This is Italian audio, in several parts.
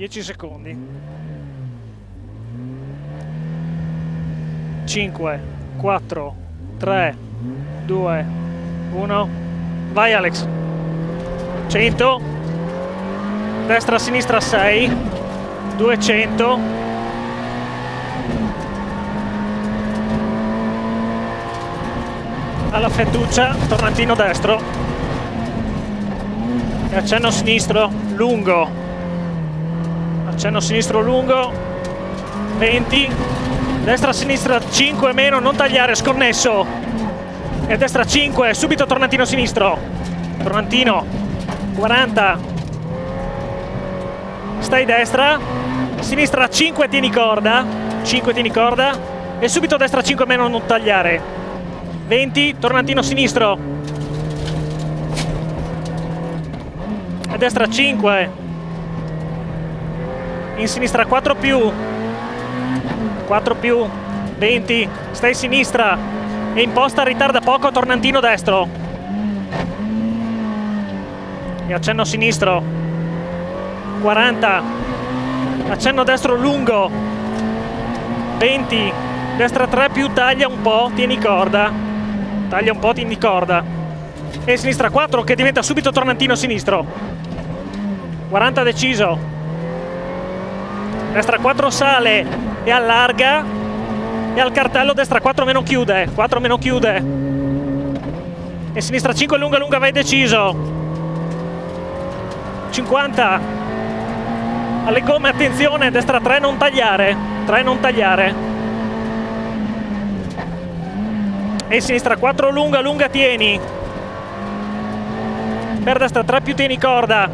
10 secondi. 5, 4, 3, 2, 1. Vai Alex. 100. Destra, sinistra 6. 200. Alla fettuccia, tornantino destro. E accenno sinistro, lungo. Accenno sinistro lungo. 20. Destra, sinistra 5 meno, non tagliare, sconnesso. E destra 5, subito tornantino sinistro. Tornantino. 40. Stai destra. Sinistra 5, tieni corda. 5, tieni corda. E subito destra 5 meno, non tagliare. 20, tornantino sinistro. A destra 5. In sinistra 4 più. 4 più. 20, stai sinistra. E imposta, ritarda poco, tornantino destro. E accenno sinistro. 40. Accenno destro lungo. 20. Destra 3 più, taglia un po', tieni corda. Taglia un po', tieni corda. E sinistra 4 che diventa subito tornantino sinistro. 40 deciso. Destra 4 sale e allarga. E al cartello destra 4 meno chiude. 4 meno chiude. E sinistra 5 lunga lunga, vai deciso. 50. Alle gomme attenzione, destra 3 non tagliare. 3 non tagliare. E sinistra 4 lunga lunga, tieni. Per destra 3 più, tieni corda.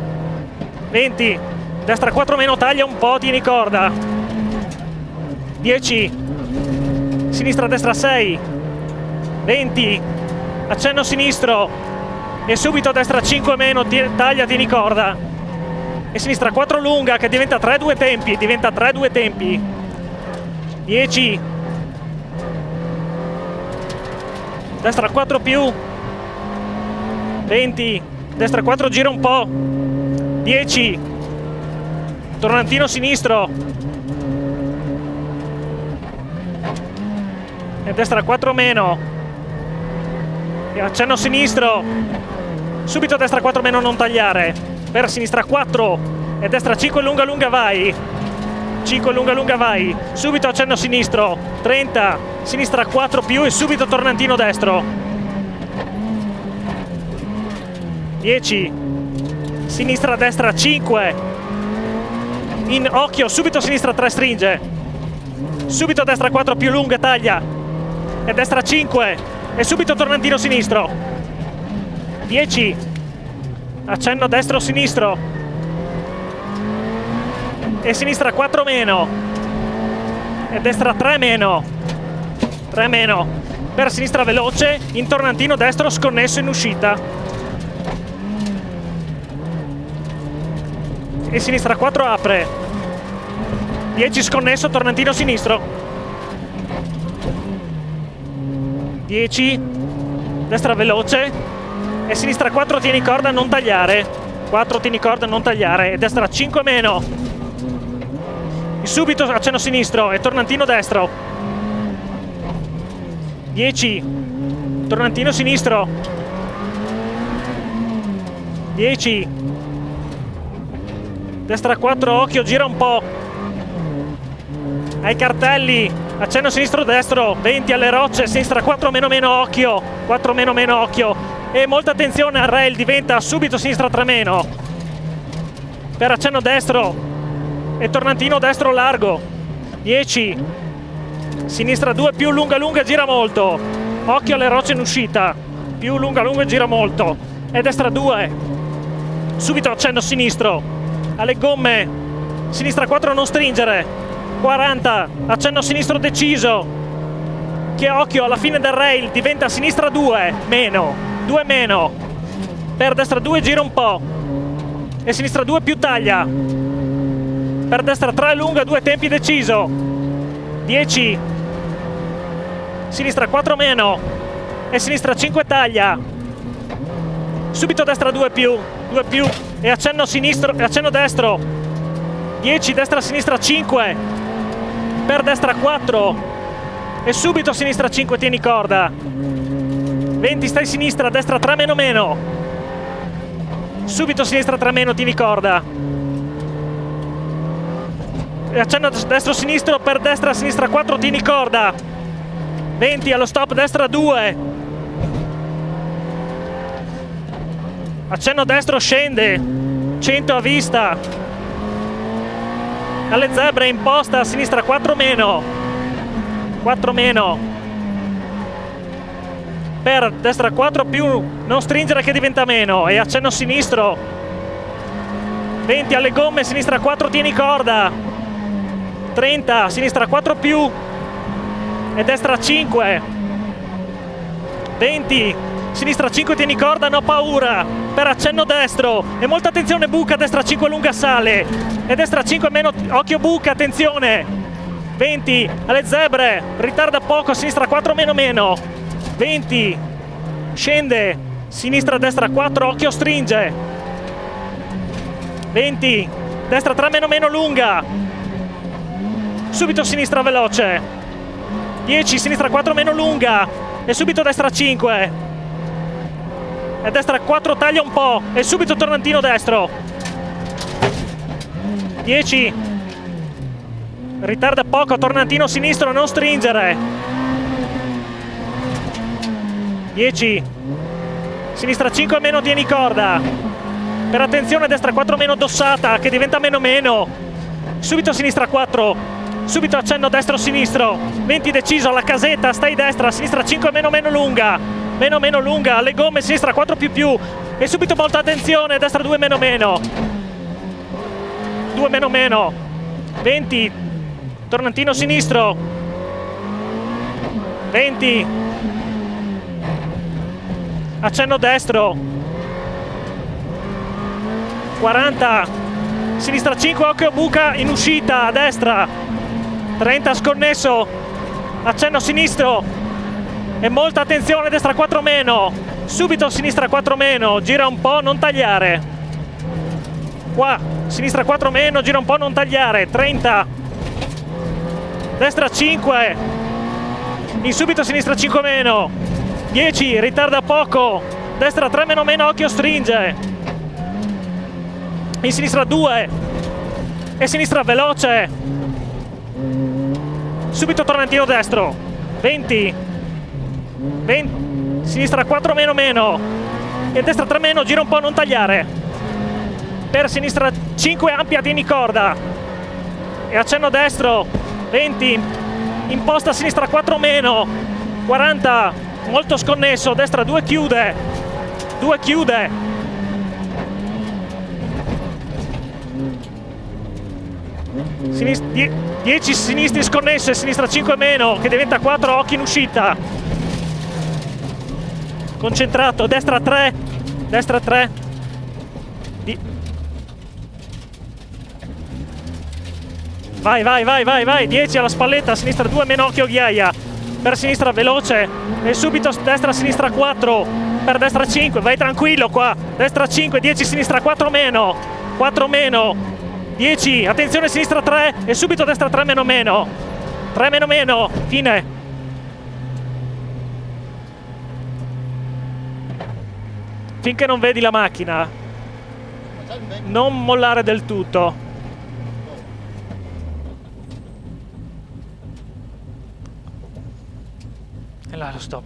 20. Destra 4 meno, taglia un po', tieni corda. 10. Sinistra destra 6. 20. Accenno sinistro. E subito destra 5 meno, taglia, tieni corda. E sinistra 4 lunga che diventa 3 2 tempi. Diventa 3 2 tempi. 10. Destra 4 più. 20. Destra 4 gira un po'. 10. Tornantino sinistro. E destra 4 meno. E accenno sinistro. Subito destra 4 meno, non tagliare. Per sinistra 4. E destra 5 lunga lunga, vai. 5 lunga lunga, vai. Subito accenno sinistro. 30. Sinistra 4 più e subito tornantino destro. 10. Sinistra destra 5. In occhio, subito sinistra 3 stringe. Subito destra 4 più lunga, taglia. E destra 5. E subito tornantino sinistro. 10. Accenno destro sinistro. E sinistra 4 meno. E destra 3 meno. 3 meno. Per sinistra veloce, in tornantino destro sconnesso in uscita. E sinistra 4 apre. 10 sconnesso, tornantino sinistro. 10. Destra veloce. E sinistra 4 tieni corda, non tagliare. 4 tieni corda, non tagliare. E destra 5 meno. E subito accenno sinistro e tornantino destro. 10. Tornantino sinistro. 10. Destra 4, occhio, gira un po'. Ai cartelli. Accenno sinistro destro. 20 alle rocce. Sinistra 4 meno meno, occhio. 4 meno meno, occhio. E molta attenzione al rail, diventa subito sinistra 3 meno. Per accenno destro. E tornantino destro largo. 10. Sinistra 2 più lunga lunga, gira molto. Occhio alle rocce in uscita. Più lunga lunga, gira molto. E destra 2. Subito accenno sinistro. Alle gomme. Sinistra 4 non stringere. 40. Accenno sinistro deciso. Che occhio alla fine del rail, diventa sinistra 2 meno. 2 meno. Per destra 2 gira un po'. E sinistra 2 più taglia. Per destra 3 lunga, 2 tempi deciso. 10. Sinistra 4 meno. E sinistra 5 taglia. Subito destra 2 più. 2 più. E accenno sinistro, accenno destro. 10, destra, sinistra 5, per destra 4 e subito sinistra 5, tieni corda. 20, stai sinistra, destra 3 meno meno, subito sinistra 3 meno, tieni corda. E accenno destro sinistro, per destra sinistra 4, tieni corda. 20 allo stop, destra 2, accenno destro, scende 100 a vista, alle zebre imposta, a sinistra 4 meno, 4 meno, per destra 4 più, non stringere che diventa meno, e accenno sinistro. 20 alle gomme, sinistra 4, tieni corda. 30, sinistra 4 più e destra 5. 20, sinistra 5, tieni corda, no paura, per accenno destro, e molta attenzione, buca, destra 5 lunga sale, e destra 5 meno, occhio buca, attenzione. 20, alle zebre, ritarda poco, sinistra 4 meno meno. 20, scende, sinistra destra 4, occhio stringe. 20, destra 3 meno meno lunga, subito sinistra veloce. 10, sinistra 4 meno lunga e subito destra 5 e destra 4 taglia un po' e subito tornantino destro. 10, ritarda poco, tornantino sinistro, non stringere. 10, sinistra 5 meno, tieni corda, per attenzione, destra 4 meno dossata che diventa meno meno, subito sinistra 4, subito accenno destro sinistro. 20 deciso, alla casetta, stai destra, sinistra 5 meno meno lunga, meno meno lunga, alle gomme, sinistra 4 più più e subito molta attenzione, destra 2 meno meno, 2 meno meno. 20, tornantino sinistro. 20, accenno destro. 40, sinistra 5, occhio buca in uscita a destra. 30, sconnesso, accenno sinistro e molta attenzione, destra 4 meno, subito sinistra 4 meno, gira un po', non tagliare. Qua, sinistra 4 meno, gira un po', non tagliare. 30, destra 5, in subito sinistra 5 meno. 10, ritarda poco, destra 3 meno meno, occhio stringe. In sinistra 2 e sinistra veloce, subito tornantino destro. 20, 20, sinistra 4 meno meno e destra 3 meno, gira un po', non tagliare, per sinistra 5 ampia, tieni corda e accenno destro. 20, imposta, sinistra 4 meno. 40, molto sconnesso, destra 2 chiude, 2 chiude. 10 sinistri sconnesse, sinistra 5 meno che diventa 4, occhi in uscita, concentrato, destra 3, destra 3. Vai, vai, vai, vai, vai. 10 alla spalletta, sinistra 2 meno, occhio ghiaia, per sinistra veloce e subito destra sinistra 4, per destra 5, vai tranquillo qua, destra 5, 10 sinistra 4 meno, 4 meno. 10, attenzione sinistra 3 e subito destra 3 meno meno, 3 meno meno, fine. Finché non vedi la macchina, non mollare del tutto. E là lo stop.